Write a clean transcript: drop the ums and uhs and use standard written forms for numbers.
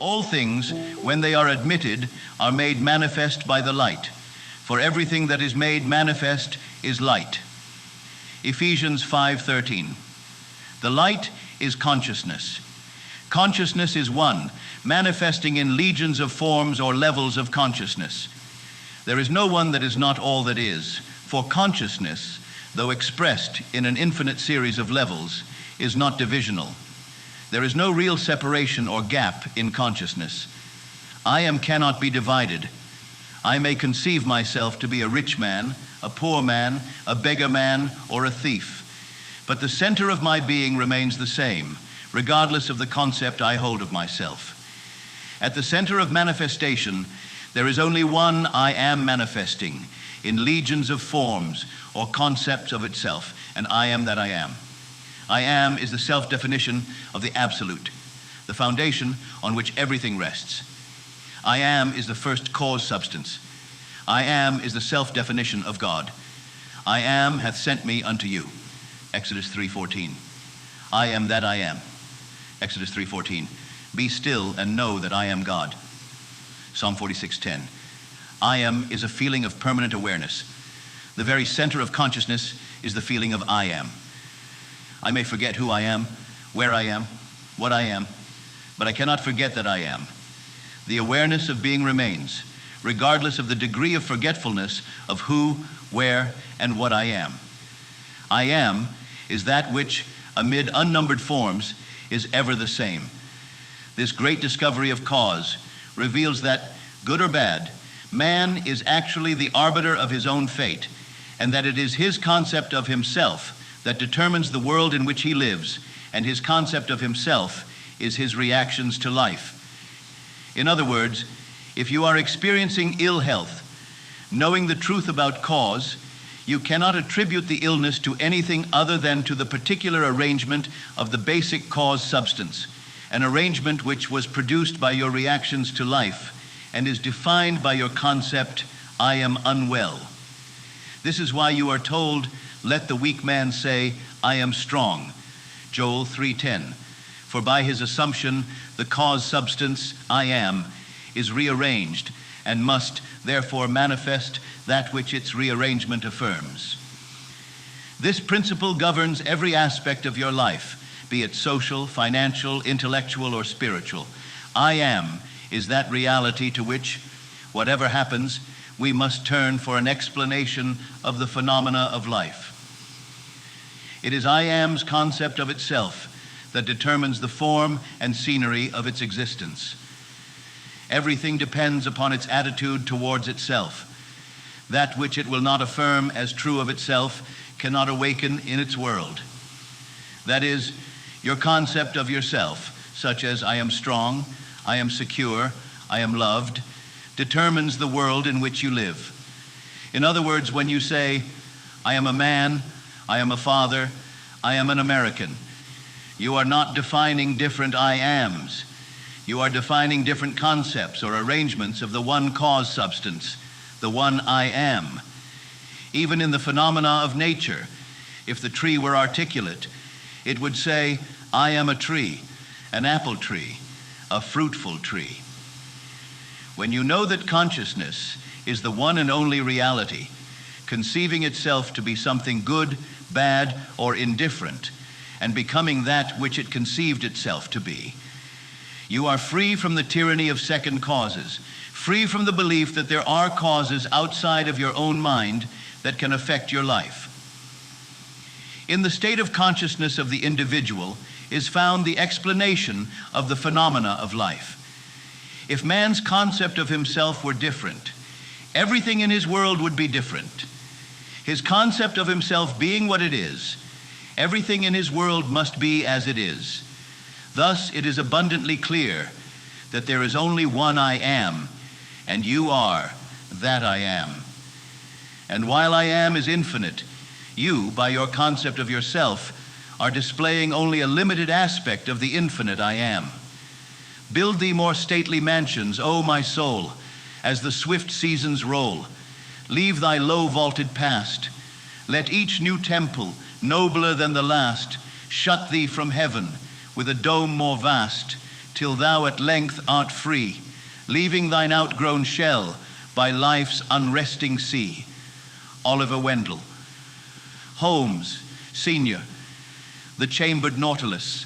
All things, when they are admitted, are made manifest by the light. For everything that is made manifest is light. Ephesians 5:13. The light is consciousness. Consciousness is one, manifesting in legions of forms or levels of consciousness. There is no one that is not all that is, for consciousness, though expressed in an infinite series of levels, is not divisional. There is no real separation or gap in consciousness. I am cannot be divided. I may conceive myself to be a rich man, a poor man, a beggar man, or a thief. But the center of my being remains the same, regardless of the concept I hold of myself. At the center of manifestation, there is only one I am manifesting in legions of forms or concepts of itself, and I am that I am. I am is the self-definition of the absolute, the foundation on which everything rests. I am is the first cause substance. I am is the self-definition of God. I am hath sent me unto you. Exodus 3:14. I am that I am. Exodus 3:14. Be still and know that I am God. Psalm 46:10. I am is a feeling of permanent awareness. The very center of consciousness is the feeling of I am. I may forget who I am, where I am, what I am, but I cannot forget that I am. The awareness of being remains, regardless of the degree of forgetfulness of who, where, and what I am. I am is that which, amid unnumbered forms, is ever the same. This great discovery of cause reveals that, good or bad, man is actually the arbiter of his own fate, and that it is his concept of himself that determines the world in which he lives, and his concept of himself is his reactions to life. In other words, if you are experiencing ill health, knowing the truth about cause, you cannot attribute the illness to anything other than to the particular arrangement of the basic cause substance, an arrangement which was produced by your reactions to life and is defined by your concept, I am unwell. This is why you are told, let the weak man say, I am strong. Joel 3:10. For by his assumption, the cause substance, I am, is rearranged and must therefore manifest that which its rearrangement affirms. This principle governs every aspect of your life, be it social, financial, intellectual, or spiritual. I am is that reality to which, whatever happens, we must turn for an explanation of the phenomena of life. It is I am's concept of itself that determines the form and scenery of its existence. Everything depends upon its attitude towards itself. That which it will not affirm as true of itself cannot awaken in its world. That is, your concept of yourself, such as I am strong, I am secure, I am loved, determines the world in which you live. In other words, when you say, I am a man, I am a father, I am an American, you are not defining different I ams. You are defining different concepts or arrangements of the one cause substance, the one I am. Even in the phenomena of nature, if the tree were articulate, it would say, I am a tree, an apple tree, a fruitful tree. When you know that consciousness is the one and only reality, conceiving itself to be something good, bad, or indifferent, and becoming that which it conceived itself to be, you are free from the tyranny of second causes, free from the belief that there are causes outside of your own mind that can affect your life. In the state of consciousness of the individual is found the explanation of the phenomena of life. If man's concept of himself were different, everything in his world would be different. His concept of himself being what it is, everything in his world must be as it is. Thus, it is abundantly clear that there is only one I am, and you are that I am. And while I am is infinite, you, by your concept of yourself, are displaying only a limited aspect of the infinite I am. Build thee more stately mansions, O my soul, as the swift seasons roll. Leave thy low vaulted past. Let each new temple, nobler than the last, shut thee from heaven with a dome more vast. till thou at length art free, leaving thine outgrown shell by life's unresting sea. Oliver Wendell. Holmes, Senior. The Chambered Nautilus,